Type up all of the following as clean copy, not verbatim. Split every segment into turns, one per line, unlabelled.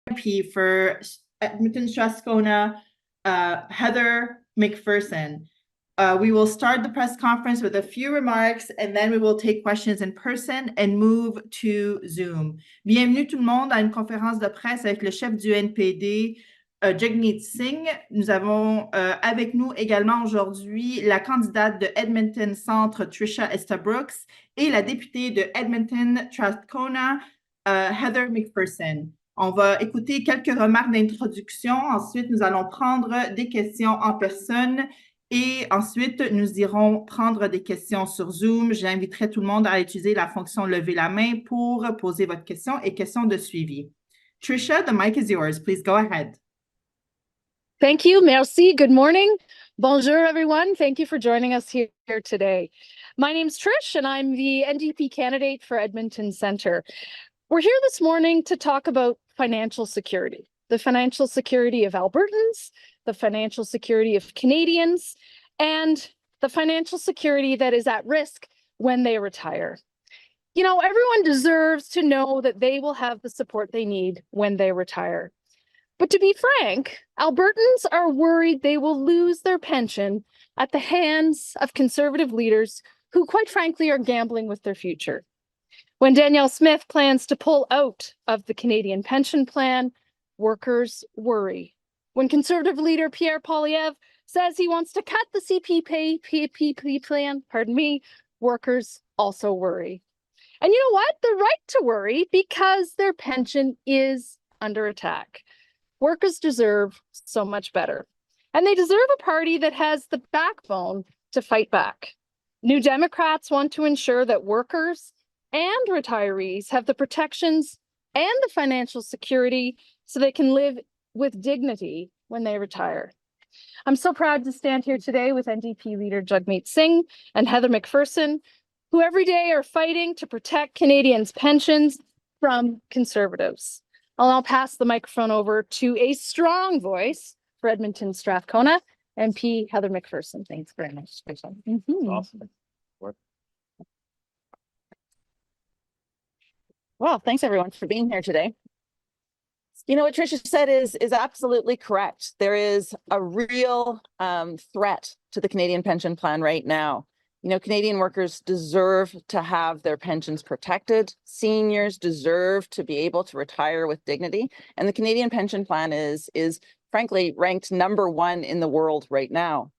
MP for Edmonton Strathcona, Heather McPherson. We will start the press conference with a few remarks and then we will take questions in person and move to Zoom. Bienvenue tout le monde à une conférence de presse avec le chef du NPD, Jagmeet Singh. Nous avons avec nous également aujourd'hui la candidate de Edmonton Centre, Trisha Estabrooks, et la députée de Edmonton Strathcona, Heather McPherson. On va écouter quelques remarques d'introduction. Ensuite, nous allons prendre des questions en personne et ensuite, nous irons prendre des questions sur Zoom. J'inviterai tout le monde à utiliser la fonction lever la main pour poser votre question et questions de suivi. Trisha, the mic is yours. Please go ahead.
Thank you. Merci. Good morning. Bonjour, everyone. Thank you for joining us here today. My name's Trish, and I'm the NDP candidate for Edmonton Centre. We're here this morning to talk about financial security, the financial security of Albertans, the financial security of Canadians, and the financial security that is at risk when they retire. You know, everyone deserves to know that they will have the support they need when they retire. But to be frank, Albertans are worried they will lose their pension at the hands of Conservative leaders who, quite frankly, are gambling with their future. When Danielle Smith plans to pull out of the Canadian pension plan, workers worry. When Conservative leader Pierre Poilievre says he wants to cut the CPP plan, workers also worry. And you know what? They're right to worry because their pension is under attack. Workers deserve so much better. And they deserve a party that has the backbone to fight back. New Democrats want to ensure that workers and retirees have the protections and the financial security so they can live with dignity when they retire. I'm so proud to stand here today with NDP Leader Jagmeet Singh and Heather McPherson, who every day are fighting to protect Canadians' pensions from Conservatives. I'll now pass the microphone over to a strong voice for Edmonton Strathcona, MP Heather McPherson. Thanks very much.
Awesome.
Well, thanks everyone for being here today. You know, what Trisha said is absolutely correct. There is a real threat to the Canadian pension plan right now. You know, Canadian workers deserve to have their pensions protected. Seniors deserve to be able to retire with dignity. And the Canadian pension plan is frankly ranked #1 in the world right now.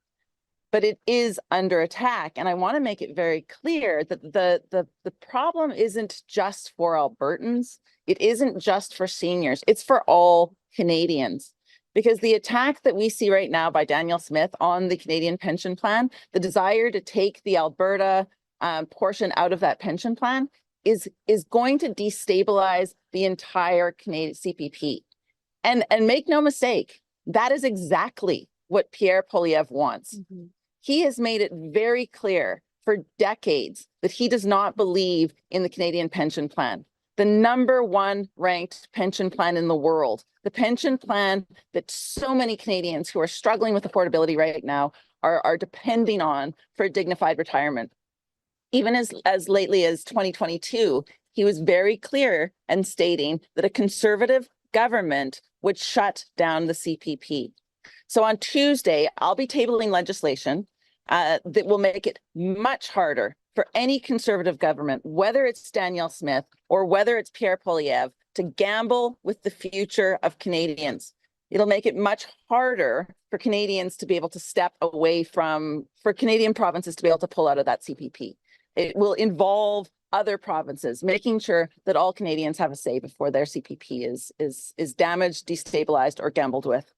But it is under attack. And I want to make it very clear that the problem isn't just for Albertans. It isn't just for seniors. It's for all Canadians. Because the attack that we see right now by Danielle Smith on the Canadian pension plan, the desire to take the Alberta portion out of that pension plan is going to destabilize the entire Canadian CPP. And make no mistake, that is exactly what Pierre Poilievre wants. Mm-hmm. He has made it very clear for decades that he does not believe in the Canadian pension plan, the #1 ranked pension plan in the world, the pension plan that so many Canadians who are struggling with affordability right now are depending on for a dignified retirement. Even as lately as 2022, he was very clear and stating that a Conservative government would shut down the CPP. So on Tuesday, I'll be tabling legislation that will make it much harder for any Conservative government, whether it's Danielle Smith or whether it's Pierre Poilievre, to gamble with the future of Canadians. It'll make it much harder for Canadians to be able to step away from, for Canadian provinces to be able to pull out of that CPP. It will involve other provinces, making sure that all Canadians have a say before their CPP is damaged, destabilized, or gambled with.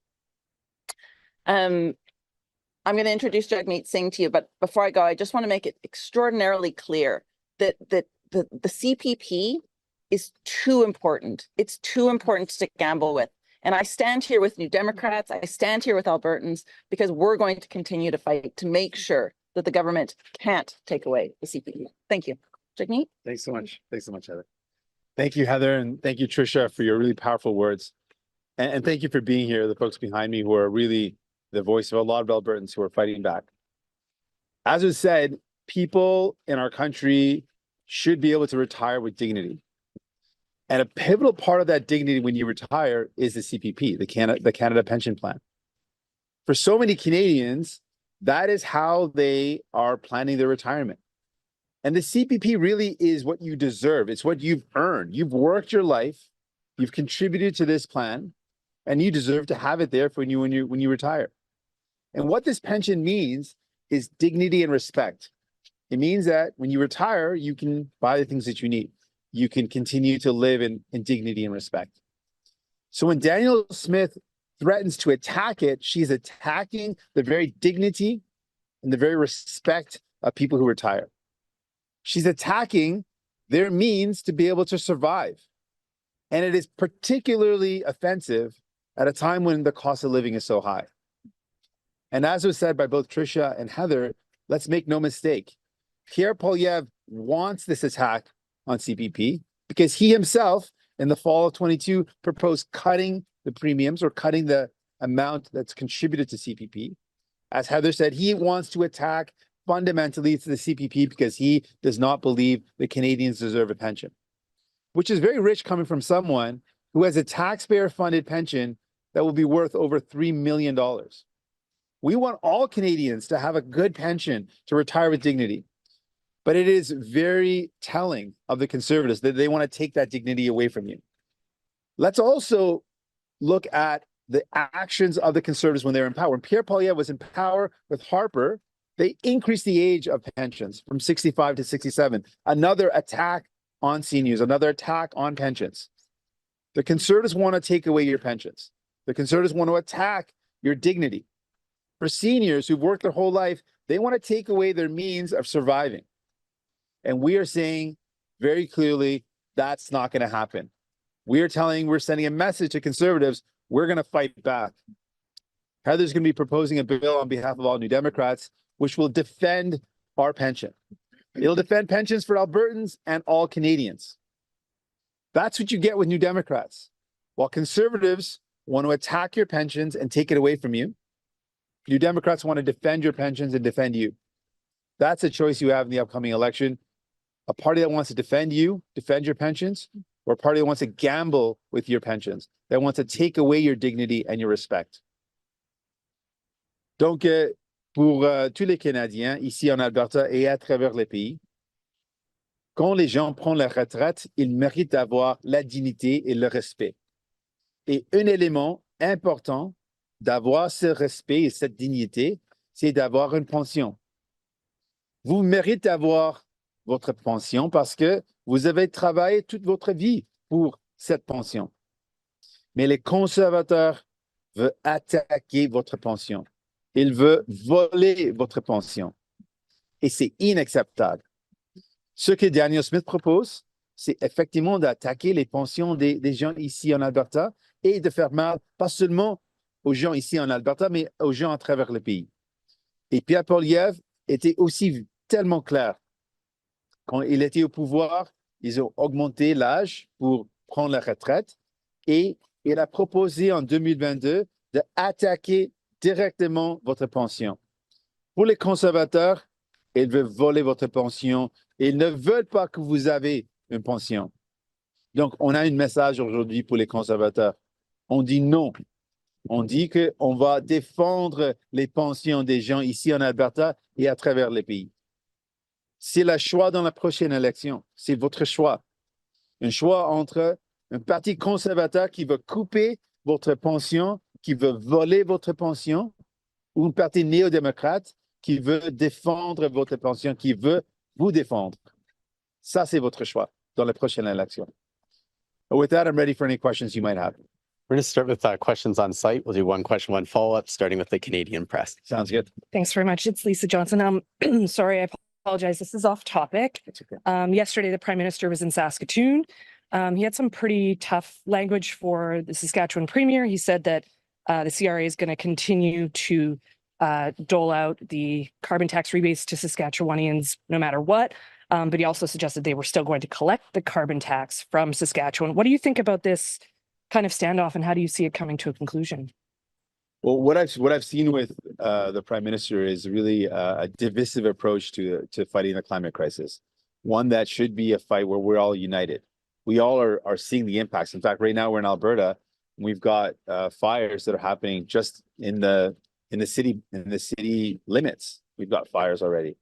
I'm going to introduce Jagmeet Singh to you, but before I go, I just want to make it extraordinarily clear that the CPP is too important. It's too important to gamble with. And I stand here with New Democrats, I stand here with Albertans, because we're going to continue to fight to make sure that the government can't take away the CPP. Thank you. Jagmeet?
Thanks so much. Thanks so much, Heather. Thank you, Heather, and thank you, Trisha, for your really powerful words. And thank you for being here, the folks behind me who are really the voice of a lot of Albertans who are fighting back. As was said, people in our country should be able to retire with dignity. And a pivotal part of that dignity when you retire is the CPP, the Canada Pension Plan. For so many Canadians, that is how they are planning their retirement. And the CPP really is what you deserve. It's what you've earned. You've worked your life, you've contributed to this plan, and you deserve to have it there for when you retire. And what this pension means is dignity and respect. It means that when you retire, you can buy the things that you need. You can continue to live in dignity and respect. So when Danielle Smith threatens to attack it, she's attacking the very dignity and the very respect of people who retire. She's attacking their means to be able to survive. And it is particularly offensive at a time when the cost of living is so high. And as was said by both Trisha and Heather, let's make no mistake. Pierre Poilievre wants this attack on CPP because he himself, in the fall of 22, proposed cutting the premiums or cutting the amount that's contributed to CPP. As Heather said, he wants to attack fundamentally to the CPP because he does not believe that Canadians deserve a pension, which is very rich coming from someone who has a taxpayer-funded pension that will be worth over $3 million. We want all Canadians to have a good pension to retire with dignity. But it is very telling of the Conservatives that they want to take that dignity away from you. Let's also look at the actions of the Conservatives when they were in power. When Pierre Poilievre was in power with Harper, they increased the age of pensions from 65 to 67. Another attack on seniors, another attack on pensions. The Conservatives want to take away your pensions. The Conservatives want to attack your dignity. For seniors who've worked their whole life, they want to take away their means of surviving. And we are saying very clearly, that's not going to happen. We're sending a message to Conservatives, we're going to fight back. Heather's going to be proposing a bill on behalf of all New Democrats, which will defend our pension. It'll defend pensions for Albertans and all Canadians. That's what you get with New Democrats. While Conservatives want to attack your pensions and take it away from you, New Democrats want to defend your pensions and defend you. That's a choice you have in the upcoming election. A party that wants to defend you, defend your pensions, or a party that wants to gamble with your pensions, that wants to take away your dignity and your respect. Donc, pour tous les Canadiens, ici en Alberta et à travers le pays, quand les gens prennent leur retraite, ils méritent d'avoir la dignité et le respect. Et un élément important d'avoir ce respect et cette dignité, c'est d'avoir une pension. Vous méritez d'avoir votre pension parce que vous avez travaillé toute votre vie pour cette pension. Mais les conservateurs veulent attaquer votre pension. Ils veulent voler votre pension. Et c'est inacceptable. Ce que Danielle Smith propose, c'est effectivement d'attaquer les pensions des gens ici en Alberta et de faire mal, pas seulement aux gens ici en Alberta, mais aux gens à travers le pays. Et Pierre Poilievre était aussi tellement clair. Quand il était au pouvoir, ils ont augmenté l'âge pour prendre la retraite et il a proposé en 2022 d'attaquer directement votre pension. Pour les conservateurs, ils veulent voler votre pension. Ils ne veulent pas que vous ayez une pension. Donc, on a un message aujourd'hui pour les conservateurs. On dit non. On dit qu'on va défendre les pensions des gens ici en Alberta et à travers le pays. C'est le choix dans la prochaine élection. C'est votre choix. Un choix entre un parti conservateur qui veut couper votre pension, qui veut voler votre pension, ou un parti néo-démocrate qui veut défendre votre pension, qui veut vous défendre. Ça, c'est votre choix dans la prochaine élection. With that, I'm ready for any questions you might have.
We're going to start with questions on site. We'll do one question, one follow-up, starting with the Canadian press.
Sounds good.
Thanks very much. It's Lisa Johnson. Sorry, I apologize. This is off topic.
Okay.
Yesterday, the Prime Minister was in Saskatoon. He had some pretty tough language for the Saskatchewan Premier. He said that the CRA is going to continue to dole out the carbon tax rebates to Saskatchewanians no matter what. But he also suggested they were still going to collect the carbon tax from Saskatchewan. What do you think about this kind of standoff, and how do you see it coming to a conclusion?
Well, what I've seen with the Prime Minister is really a divisive approach to fighting the climate crisis. One that should be a fight where we're all united. we all are seeing the impacts. In fact, right now we're in Alberta. We've got fires that are happening just in the city limits. We've got fires already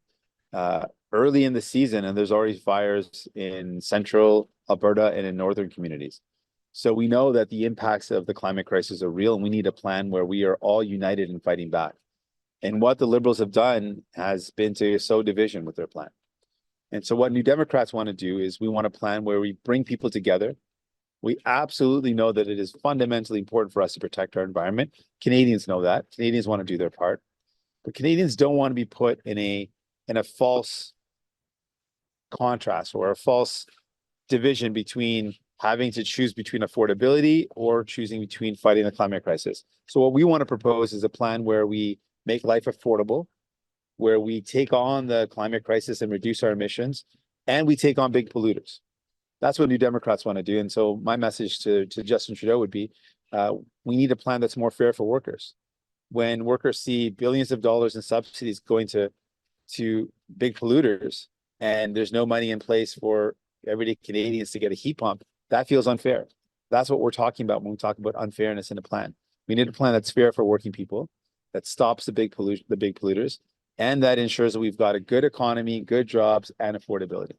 early in the season, and there's already fires in central Alberta and in northern communities. So we know that the impacts of the climate crisis are real, and we need a plan where we are all united in fighting back. And what the Liberals have done has been to sow division with their plan. And so what New Democrats want to do is we want a plan where we bring people together. We absolutely know that it is fundamentally important for us to protect our environment. Canadians know that. Canadians want to do their part. But Canadians don't want to be put in a false contrast or a false division between having to choose between affordability or choosing between fighting the climate crisis. So what we want to propose is a plan where we make life affordable, where we take on the climate crisis and reduce our emissions, and we take on big polluters. That's what New Democrats want to do. And so my message to Justin Trudeau would be, we need a plan that's more fair for workers. When workers see billions of dollars in subsidies going to big polluters, and there's no money in place for everyday Canadians to get a heat pump, that feels unfair. That's what we're talking about when we talk about unfairness in a plan. We need a plan that's fair for working people, that stops the big polluters, and that ensures that we've got a good economy, good jobs, and affordability.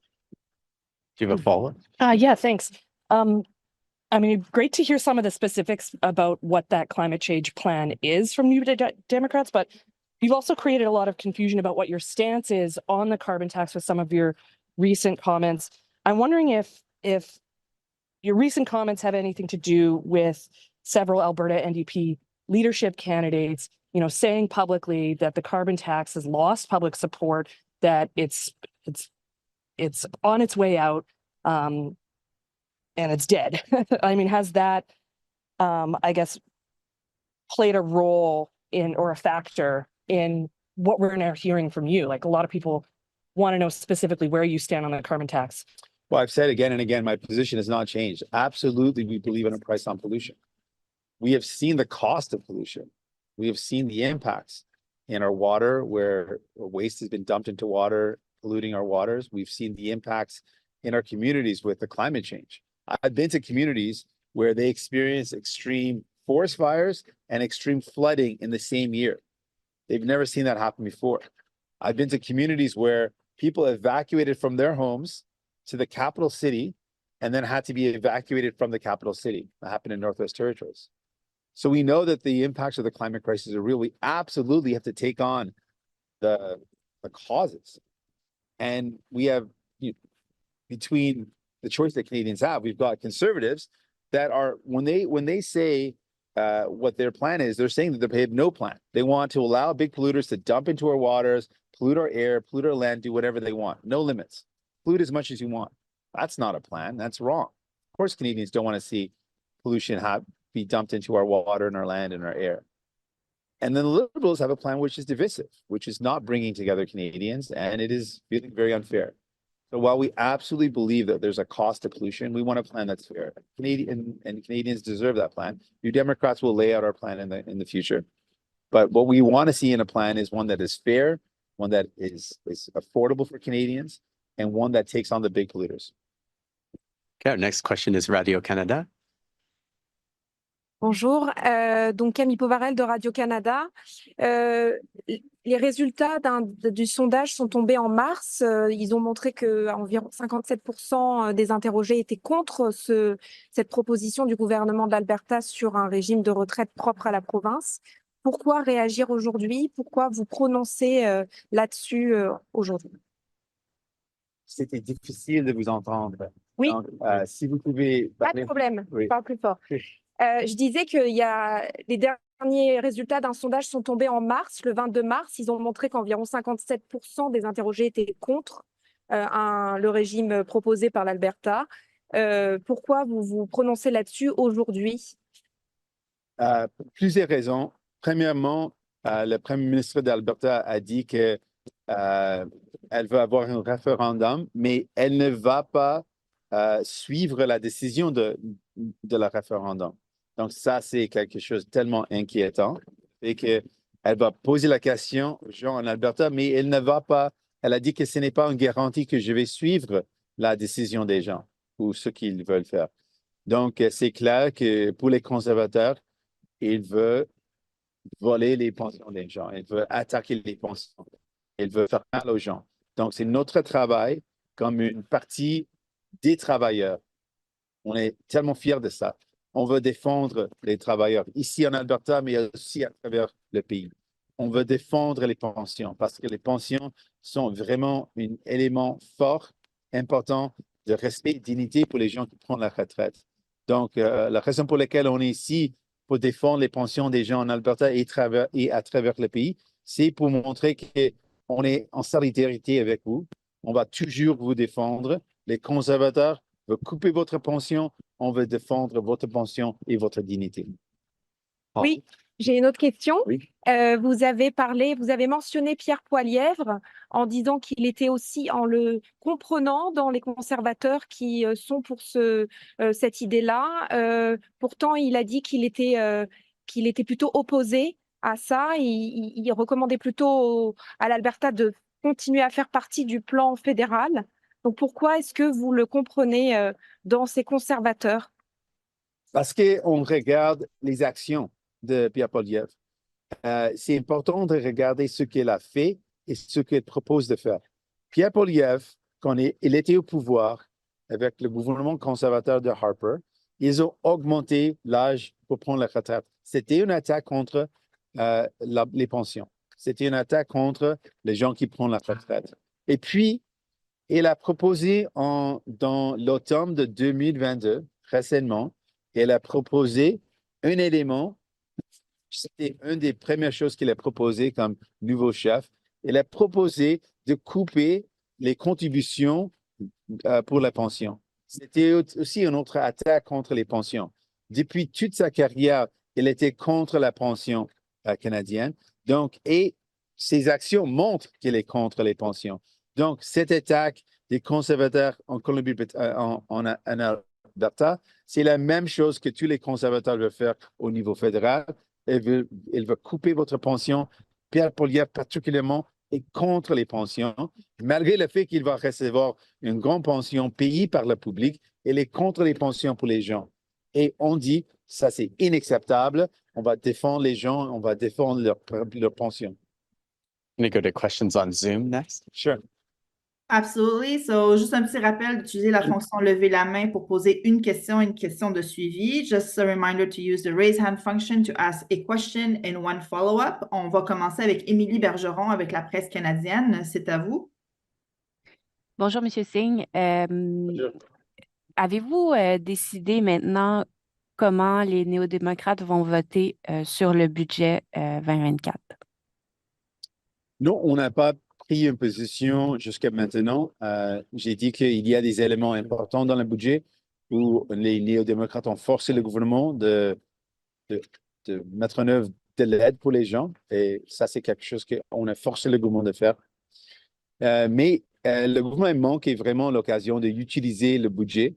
Do you have a follow-up?
Yeah, thanks. I mean, great to hear some of the specifics about what that climate change plan is from New Democrats, but you've also created a lot of confusion about what your stance is on the carbon tax with some of your recent comments. I'm wondering if your recent comments have anything to do with several Alberta NDP leadership candidates, saying publicly that the carbon tax has lost public support, that it's on its way out, and it's dead. I mean, has that, I guess, played a role in or a factor in what we're now hearing from you? Like, a lot of people want to know specifically where you stand on the carbon tax.
Well, I've said again and again, my position has not changed. Absolutely, we believe in a price on pollution. We have seen the cost of pollution. We have seen the impacts in our water, where waste has been dumped into water, polluting our waters. We've seen the impacts in our communities with the climate change. I've been to communities where they experience extreme forest fires and extreme flooding in the same year. They've never seen that happen before. I've been to communities where people evacuated from their homes to the capital city and then had to be evacuated from the capital city. That happened in Northwest Territories. So we know that the impacts of the climate crisis are real. We absolutely have to take on the causes. And we have, between the choice that Canadians have, we've got Conservatives that are, when they say what their plan is, they're saying that they have no plan. They want to allow big polluters to dump into our waters, pollute our air, pollute our land, do whatever they want. No limits. Pollute as much as you want. That's not a plan. That's wrong. Of course, Canadians don't want to see pollution be dumped into our water and our land and our air. And then the Liberals have a plan which is divisive, which is not bringing together Canadians, and it is feeling very unfair. So while we absolutely believe that there's a cost to pollution, we want a plan that's fair. Canadians deserve that plan. New Democrats will lay out our plan in the future. But what we want to see in a plan is one that is fair, one that is affordable for Canadians, and one that takes on the big polluters.
Okay, our next question is Radio-Canada.
Bonjour, donc Camille Povarel de Radio-Canada. Les résultats du sondage sont tombés en mars. Ils ont montré qu'environ 57% des interrogés étaient contre cette proposition du gouvernement de l'Alberta sur un régime de retraite propre à la province. Pourquoi réagir aujourd'hui? Pourquoi vous prononcer là-dessus aujourd'hui?
C'était difficile de vous entendre.
Oui.
Donc, si vous pouvez
Pas
parler...
de problème,
Oui.
je parle plus fort. Je disais que les derniers résultats d'un sondage sont tombés en mars, le 22 mars. Ils ont montré qu'environ 57% des interrogés étaient contre le régime proposé par l'Alberta. Pourquoi vous vous prononcez là-dessus aujourd'hui?
Plusieurs raisons. Premièrement, le Premier ministre d'Alberta a dit que elle veut avoir un référendum, mais elle ne va pas suivre la décision de la référendum. Donc ça, c'est quelque chose de tellement inquiétant et qu'elle va poser la question aux gens en Alberta, mais elle ne va pas, elle a dit que ce n'est pas une garantie que je vais suivre la décision des gens. pour ce qu'ils veulent faire. Donc, c'est clair que pour les conservateurs, ils veulent voler les pensions des gens, ils veulent attaquer les pensions, ils veulent faire mal aux gens. Donc, c'est notre travail comme une partie des travailleurs. On est tellement fiers de ça. On veut défendre les travailleurs ici en Alberta, mais aussi à travers le pays. On veut défendre les pensions parce que les pensions sont vraiment un élément fort, important de respect et de dignité pour les gens qui prennent la retraite. Donc, la raison pour laquelle on est ici pour défendre les pensions des gens en Alberta et à travers le pays, c'est pour montrer qu'on est en solidarité avec vous. On va toujours vous défendre. Les conservateurs veulent couper votre pension. On veut défendre votre pension et votre dignité.
Oui, j'ai une autre question.
Oui.
Vous avez mentionné Pierre Poilièvre en disant qu'il était aussi en le comprenant dans les conservateurs qui sont pour cette idée-là. Pourtant, il a dit qu'il était plutôt opposé à ça. Il recommandait plutôt à l'Alberta de continuer à faire partie du plan fédéral. Donc, pourquoi est-ce que vous le comprenez dans ces conservateurs?
Parce qu'on regarde les actions de Pierre Poilievre. C'est important de regarder ce qu'il a fait et ce qu'il propose de faire. Pierre Poilievre, quand il était au pouvoir avec le gouvernement conservateur de Harper, ils ont augmenté l'âge pour prendre la retraite. C'était une attaque contre les pensions. C'était une attaque contre les gens qui prennent la retraite. Et puis, il a proposé dans l'automne de 2022, récemment, il a proposé un élément. C'était une des premières choses qu'il a proposé comme nouveau chef. Il a proposé de couper les contributions pour la pension. C'était aussi une autre attaque contre les pensions. Depuis toute sa carrière, il était contre la pension canadienne. Donc, et ses actions montrent qu'il est contre les pensions. Donc, cette attaque des conservateurs en en Alberta, c'est la même chose que tous les conservateurs veulent faire au niveau fédéral. Il veut couper votre pension. Pierre Poilievre, particulièrement, est contre les pensions. Malgré le fait qu'il va recevoir une grande pension payée par le public, il est contre les pensions pour les gens. Et on dit, ça c'est inacceptable. On va défendre les gens, on va défendre leur pension.
Can we go to questions on Zoom next?
Sure.
Absolutely. So, juste un petit rappel d'utiliser la fonction lever la main pour poser une question de suivi. Just a reminder to use the raise hand function to ask a question and one follow-up. On va commencer avec Émilie Bergeron avec la presse canadienne. C'est à vous.
Bonjour, Monsieur Singh. Avez-vous décidé maintenant comment les néo-démocrates vont voter sur le budget 2024?
Non, on n'a pas pris une position jusqu'à maintenant. J'ai dit qu'il y a des éléments importants dans le budget où les néo-démocrates ont forcé le gouvernement de mettre en œuvre de l'aide pour les gens. Et ça, c'est quelque chose qu'on a forcé le gouvernement de faire. Mais le gouvernement manque vraiment l'occasion d'utiliser le budget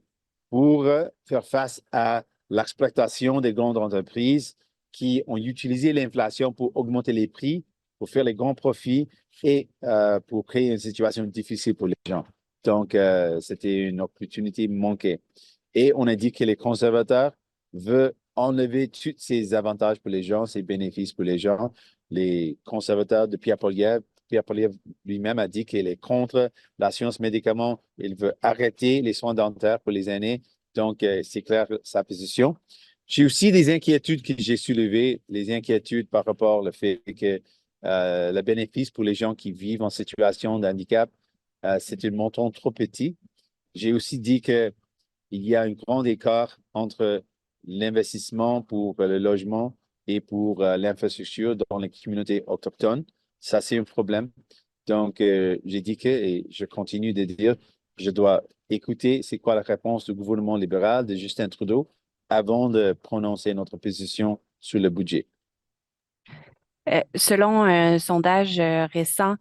pour faire face à l'exploitation des grandes entreprises qui ont utilisé l'inflation pour augmenter les prix, pour faire les grands profits et pour créer une situation difficile pour les gens. Donc, c'était une opportunité manquée. Et on a dit que les conservateurs veulent enlever tous ces avantages pour les gens, ces bénéfices pour les gens. Les conservateurs de Pierre Poilievre lui-même a dit qu'il est contre l'assurance médicaments. Il veut arrêter les soins dentaires pour les aînés. Donc, c'est clair sa position. J'ai aussi des inquiétudes que j'ai soulevées, les inquiétudes par rapport au fait que le bénéfice pour les gens qui vivent en situation de handicap, c'est un montant trop petit. J'ai aussi dit qu'il y a un grand écart entre l'investissement pour le logement et pour l'infrastructure dans les communautés autochtones. Ça, c'est un problème. Donc, j'ai dit que, et je continue de dire, je dois écouter c'est quoi la réponse du gouvernement libéral de Justin Trudeau avant de prononcer notre position sur le budget.
Selon un sondage récent,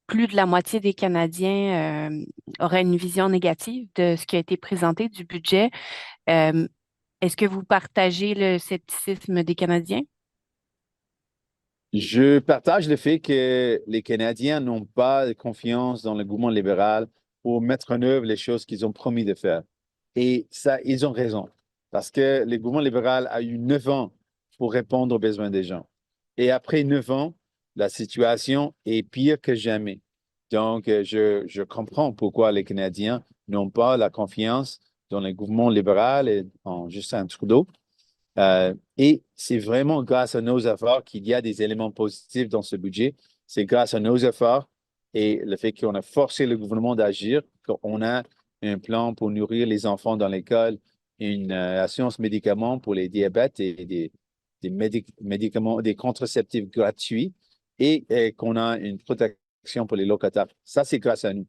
plus de la moitié des Canadiens auraient une vision négative de ce qui a été présenté du budget. Est-ce que vous partagez le scepticisme des Canadiens?
Je partage le fait que les Canadiens n'ont pas de confiance dans le gouvernement libéral pour mettre en œuvre les choses qu'ils ont promis de faire. Et ça, ils ont raison. Parce que le gouvernement libéral a eu 9 ans pour répondre aux besoins des gens. Et après 9 ans, la situation est pire que jamais. Donc, je comprends pourquoi les Canadiens n'ont pas la confiance dans le gouvernement libéral et en Justin Trudeau. Et c'est vraiment grâce à nos efforts qu'il y a des éléments positifs dans ce budget. C'est grâce à nos efforts et le fait qu'on a forcé le gouvernement d'agir, qu'on a un plan pour nourrir les enfants dans l'école, une assurance médicaments pour les diabètes et des médicaments, des contraceptifs gratuits et qu'on a une protection pour les locataires. Ça, c'est grâce à nous.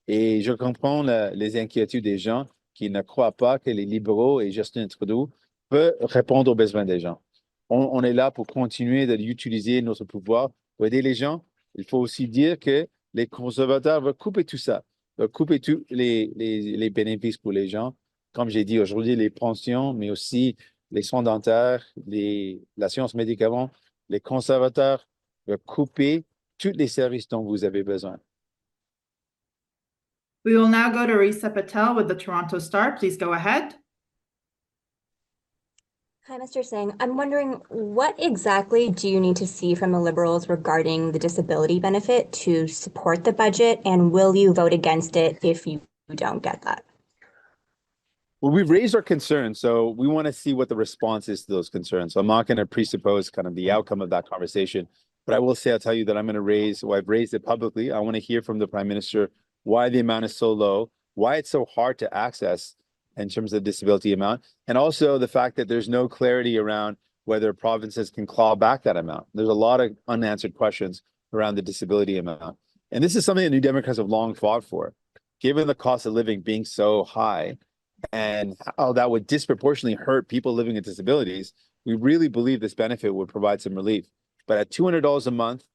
Et je comprends les inquiétudes des gens qui ne croient pas que les libéraux et Justin Trudeau peuvent répondre aux besoins des gens. On est là pour continuer d'utiliser notre pouvoir pour aider les gens. Il faut aussi dire que les conservateurs veulent couper tout ça, veulent couper tous les bénéfices pour les gens. Comme j'ai dit aujourd'hui, les pensions, mais aussi les soins dentaires, l'assurance médicaments. Les conservateurs veulent couper tous les services dont vous avez besoin.
We will now go to Risa Patel with the Toronto Star. Please go ahead.
Hi, Mr. Singh. I'm wondering, what exactly do you need to see from the Liberals regarding the disability benefit to support the budget, and will you vote against it if you don't get that?
Well, we've raised our concerns, so we want to see what the response is to those concerns. So I'm not going to presuppose kind of the outcome of that conversation, but I will say, I'll tell you that I'm going to raise, well, I've raised it publicly. I want to hear from the Prime Minister why the amount is so low, why it's so hard to access in terms of disability amount, and also the fact that there's no clarity around whether provinces can claw back that amount. There's a lot of unanswered questions around the disability amount. And this is something that New Democrats have long fought for. Given the cost of living being so high and how that would disproportionately hurt people living with disabilities, we really believe this benefit would provide some relief. But at $200 a month,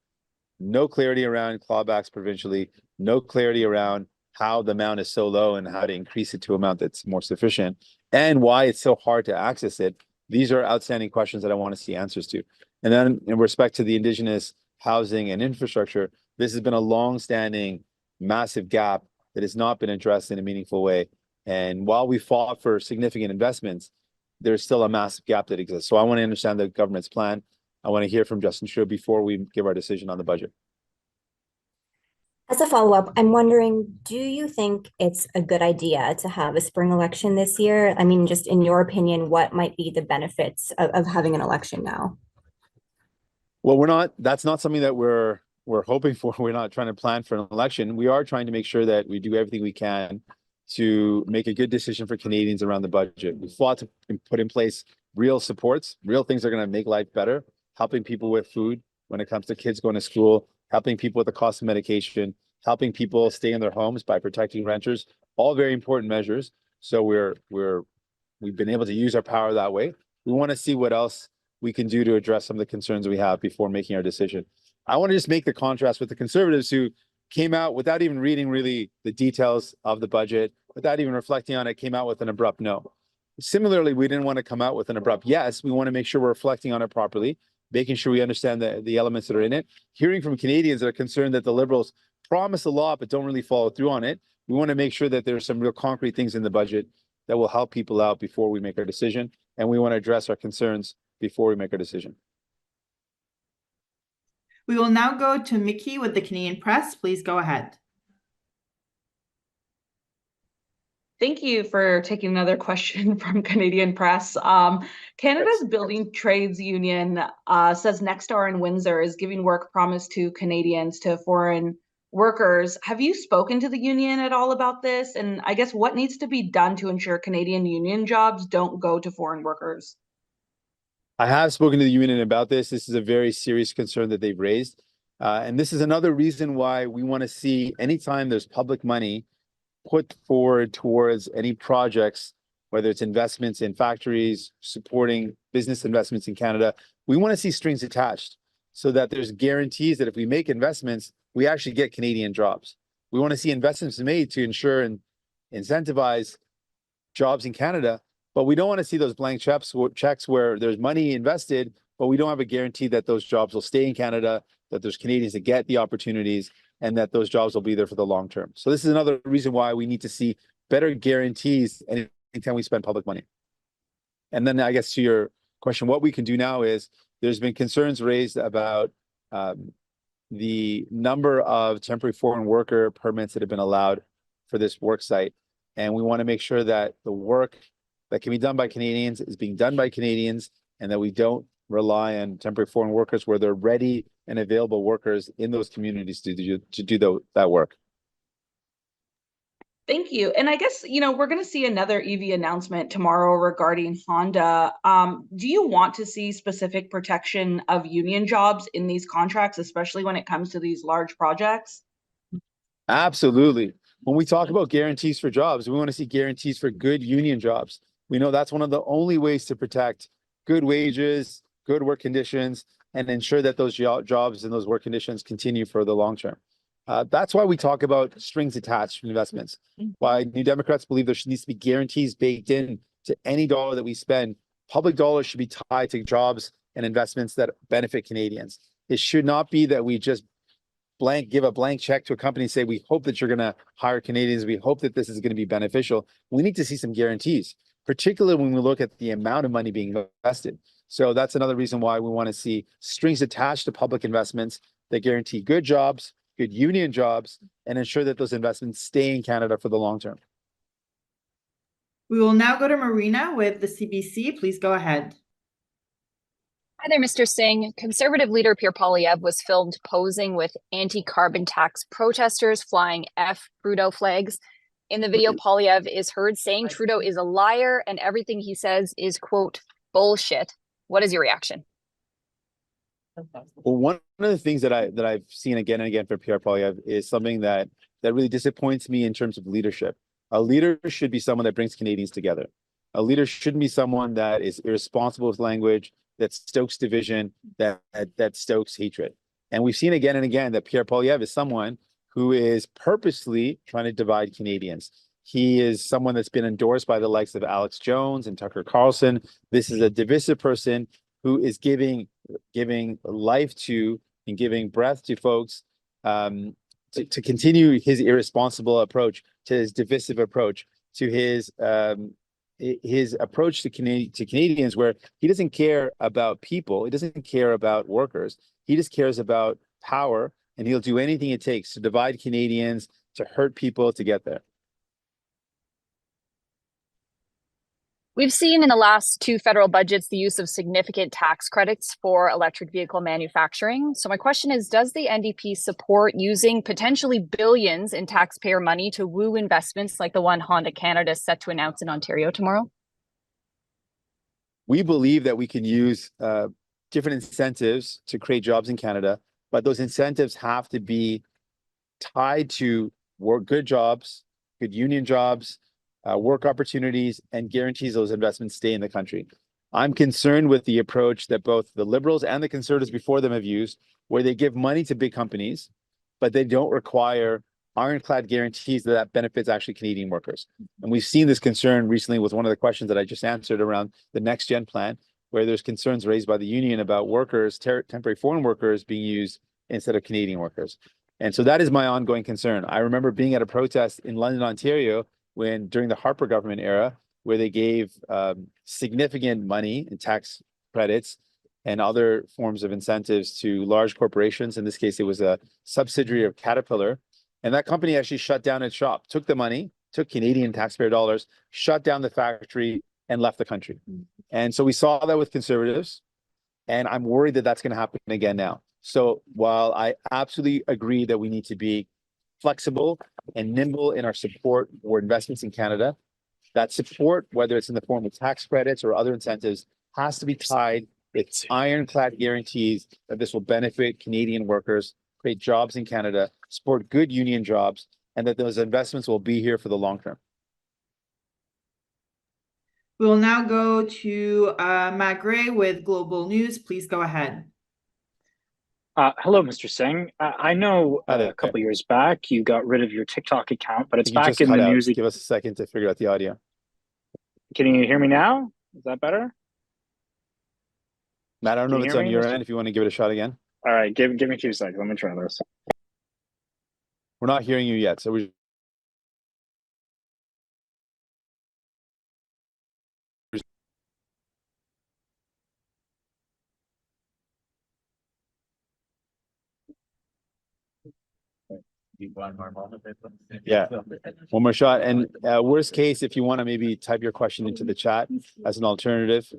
no clarity around clawbacks provincially, no clarity around how the amount is so low and how to increase it to an amount that's more sufficient, and why it's so hard to access it. These are outstanding questions that I want to see answers to. And then in respect to the Indigenous housing and infrastructure, this has been a long-standing, massive gap that has not been addressed in a meaningful way. And while we fought for significant investments, there's still a massive gap that exists. So I want to understand the government's plan. I want to hear from Justin Trudeau before we give our decision on the budget.
As a follow-up, I'm wondering, do you think it's a good idea to have a spring election this year? I mean, just in your opinion, what might be the benefits of having an election now?
Well, that's not something that we're hoping for. We're not trying to plan for an election. We are trying to make sure that we do everything we can to make a good decision for Canadians around the budget. We fought to put in place real supports, real things that are going to make life better, helping people with food when it comes to kids going to school, helping people with the cost of medication, helping people stay in their homes by protecting renters, all very important measures. So we've been able to use our power that way. We want to see what else we can do to address some of the concerns we have before making our decision. I want to just make the contrast with the Conservatives who came out without even reading really the details of the budget, without even reflecting on it, came out with an abrupt no. Similarly, we didn't want to come out with an abrupt yes. We want to make sure we're reflecting on it properly, making sure we understand the elements that are in it, hearing from Canadians that are concerned that the Liberals promise a lot but don't really follow through on it. We want to make sure that there's some real concrete things in the budget that will help people out before we make our decision, and we want to address our concerns before we make our decision.
We will now go to Mickey with the Canadian Press. Please go ahead.
Thank you for taking another question from Canadian Press. Canada's Building Trades Union says Nexstar in Windsor is giving work promise to Canadians to foreign workers. Have you spoken to the union at all about this? And I guess what needs to be done to ensure Canadian union jobs don't go to foreign workers?
I have spoken to the union about this. This is a very serious concern that they've raised. And this is another reason why we want to see anytime there's public money put forward towards any projects, whether it's investments in factories, supporting business investments in Canada, we want to see strings attached so that there's guarantees that if we make investments, we actually get Canadian jobs. We want to see investments made to ensure and incentivize jobs in Canada, but we don't want to see those blank checks where there's money invested, but we don't have a guarantee that those jobs will stay in Canada, that there's Canadians that get the opportunities, and that those jobs will be there for the long term. So this is another reason why we need to see better guarantees and anytime we spend public money. And then I guess to your question, what we can do now is there's been concerns raised about the number of temporary foreign worker permits that have been allowed for this work site. And we want to make sure that the work that can be done by Canadians is being done by Canadians, and that we don't rely on temporary foreign workers where they're ready and available workers in those communities to do that work.
Thank you. And I guess, we're going to see another EV announcement tomorrow regarding Honda. Do you want to see specific protection of union jobs in these contracts, especially when it comes to these large projects?
Absolutely. When we talk about guarantees for jobs, we want to see guarantees for good union jobs. We know that's one of the only ways to protect good wages, good work conditions, and ensure that those jobs and those work conditions continue for the long term. That's why we talk about strings attached investments. Why New Democrats believe there needs to be guarantees baked in to any dollar that we spend. Public dollars should be tied to jobs and investments that benefit Canadians. It should not be that we just give a blank check to a company and say, we hope that you're going to hire Canadians. We hope that this is going to be beneficial. We need to see some guarantees, particularly when we look at the amount of money being invested. So that's another reason why we want to see strings attached to public investments that guarantee good jobs, good union jobs, and ensure that those investments stay in Canada for the long term.
We will now go to Marina with the CBC. Please go ahead.
Hi there, Mr. Singh. Conservative leader Pierre Poilievre was filmed posing with anti-carbon tax protesters flying F Trudeau flags. In the video, Poilievre is heard saying Trudeau is a liar and everything he says is, quote, bullshit. What is your reaction?
Well, one of the things that I've seen again and again for Pierre Poilievre is something that really disappoints me in terms of leadership. A leader should be someone that brings Canadians together. A leader shouldn't be someone that is irresponsible with language, that stokes division, that stokes hatred. And we've seen again and again that Pierre Poilievre is someone who is purposely trying to divide Canadians. He is someone that's been endorsed by the likes of Alex Jones and Tucker Carlson. This is a divisive person who is giving life to and giving breath to folks to continue his irresponsible approach, to his divisive approach, to his approach to Canadians, where he doesn't care about people, he doesn't care about workers, he just cares about power, and he'll do anything it takes to divide Canadians, to hurt people to get there.
We've seen in the last two federal budgets the use of significant tax credits for electric vehicle manufacturing. So my question is, does the NDP support using potentially billions in taxpayer money to woo investments like the one Honda Canada is set to announce in Ontario tomorrow?
We believe that we can use different incentives to create jobs in Canada, but those incentives have to be tied to good jobs, good union jobs, work opportunities, and guarantees those investments stay in the country. I'm concerned with the approach that both the Liberals and the Conservatives before them have used, where they give money to big companies, but they don't require ironclad guarantees that benefits actually Canadian workers. And we've seen this concern recently with one of the questions that I just answered around the Next Gen plan, where there's concerns raised by the union about workers, temporary foreign workers being used instead of Canadian workers. And so that is my ongoing concern. I remember being at a protest in London, Ontario, during the Harper government era, where they gave significant money in tax credits and other forms of incentives to large corporations. In this case, it was a subsidiary of Caterpillar. And that company actually shut down its shop, took the money, took Canadian taxpayer dollars, shut down the factory, and left the country. And so we saw that with Conservatives, and I'm worried that that's going to happen again now. So while I absolutely agree that we need to be flexible and nimble in our support for investments in Canada, that support, whether it's in the form of tax credits or other incentives, has to be tied with ironclad guarantees that this will benefit Canadian workers, create jobs in Canada, support good union jobs, and that those investments will be here for the long term.
We will now go to Matt Gray with Global News. Please go ahead.
Hello, Mr. Singh. I know a couple years back you got rid of your TikTok account, but it's back in the news.
Give us a second to figure out the audio.
Can you hear me now? Is that better?
Matt, I don't know if it's on your end. If you want to give it a shot again.
All right, give me 2 seconds. Let me try this.
We're not hearing you yet, so we Yeah, one more shot. And worst case, if you want to maybe type your question into the chat as an alternative,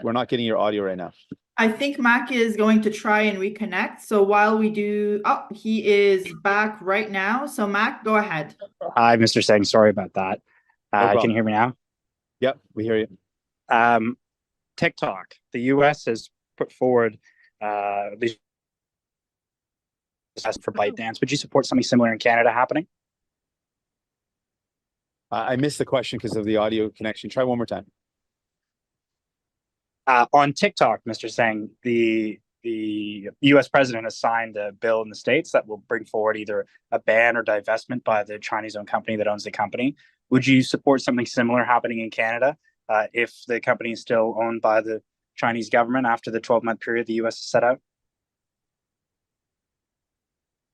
we're not getting your audio right now.
I think Mac is going to try and reconnect. So while we do, oh, he is back right now. So Mac, go ahead.
Hi, Mr. Singh. Sorry about that. Can you hear me now?
Yep, we hear you.
TikTok, the US has put forward these for ByteDance. Would you support something similar in Canada happening?
I missed the question because of the audio connection. Try one more time.
On TikTok, Mr. Singh, the US president has signed a bill in the States that will bring forward either a ban or divestment by the Chinese-owned company that owns the company. Would you support something similar happening in Canada if the company is still owned by the Chinese government after the 12-month period the US has set out?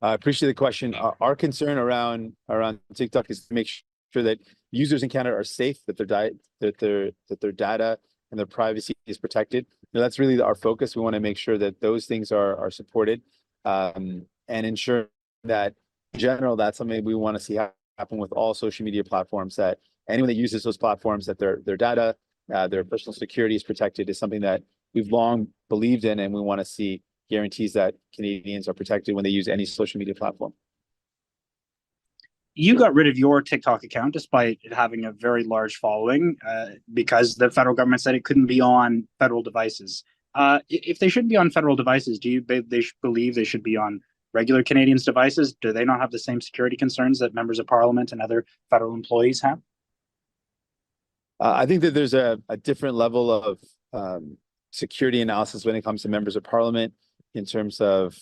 I appreciate the question. Our concern around TikTok is to make sure that users in Canada are safe, that their data and their privacy is protected. That's really our focus. We want to make sure that those things are supported and ensure that in general, that's something we want to see happen with all social media platforms, that anyone that uses those platforms, that their data, their personal security is protected, is something that we've long believed in, and we want to see guarantees that Canadians are protected when they use any social media platform.
You got rid of your TikTok account despite it having a very large following because the federal government said it couldn't be on federal devices. If they shouldn't be on federal devices, do you believe they should be on regular Canadians' devices? Do they not have the same security concerns that members of parliament and other federal employees have?
I think that there's a different level of security analysis when it comes to members of parliament in terms of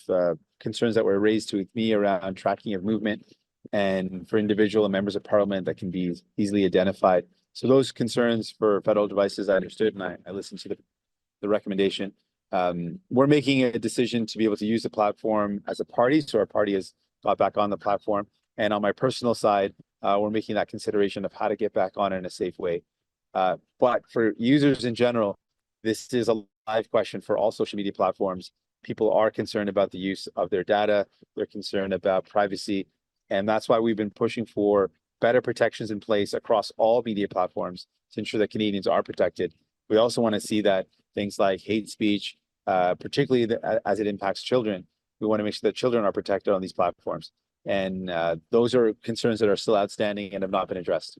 concerns that were raised with me around tracking of movement and for individual and members of parliament that can be easily identified. So those concerns for federal devices, I understood, and I listened to the recommendation. We're making a decision to be able to use the platform as a party, so our party has got back on the platform. And on my personal side, we're making that consideration of how to get back on it in a safe way. But for users in general, this is a live question for all social media platforms. People are concerned about the use of their data. They're concerned about privacy. And that's why we've been pushing for better protections in place across all media platforms to ensure that Canadians are protected. We also want to see that things like hate speech, particularly as it impacts children, we want to make sure that children are protected on these platforms. And those are concerns that are still outstanding and have not been addressed.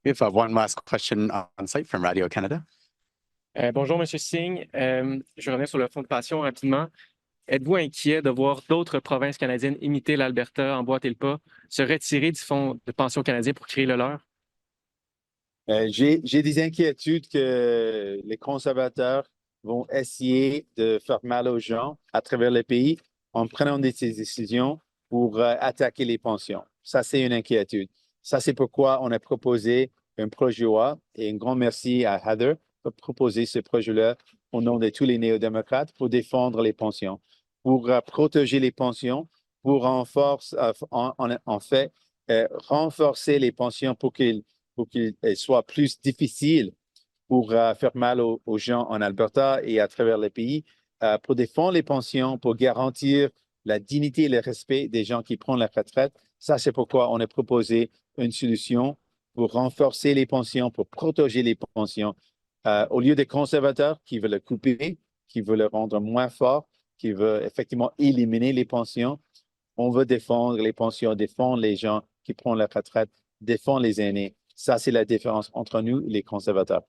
We have one last question on site from Radio-Canada.
Bonjour, Monsieur Singh. Je reviens sur le fonds de pension rapidement. Êtes-vous inquiet de voir d'autres provinces canadiennes imiter l'Alberta, emboîter le pas, se retirer du fonds de pension canadien pour créer le leur?
J'ai des inquiétudes que les conservateurs vont essayer de faire mal aux gens à travers le pays en prenant des décisions pour attaquer les pensions. Ça, c'est une inquiétude. Ça, c'est pourquoi on a proposé un projet de loi, et un grand merci à Heather pour proposer ce projet-là au nom de tous les néo-démocrates pour défendre les pensions, pour protéger les pensions, pour renforcer les pensions pour qu'il soit plus difficile pour faire mal aux gens en Alberta et à travers le pays, pour défendre les pensions, pour garantir la dignité et le respect des gens qui prennent la retraite. Ça, c'est pourquoi on a proposé une solution pour renforcer les pensions, pour protéger les pensions. Au lieu des conservateurs qui veulent le couper, qui veulent le rendre moins fort, qui veulent effectivement éliminer les pensions, on veut défendre les pensions, défendre les gens qui prennent la retraite, défendre les aînés. Ça, c'est la différence entre nous et les conservateurs.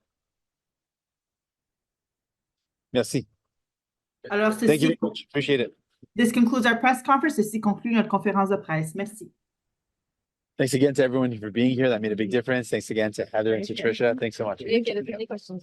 Merci.
Alors,
Thank you very much. Appreciate it.
This concludes our press conference. Ceci conclut notre conférence de presse. Merci.
Thanks again to everyone for being here. That made a big difference. Thanks again to Heather and to Trisha. Thanks so much.
Any questions?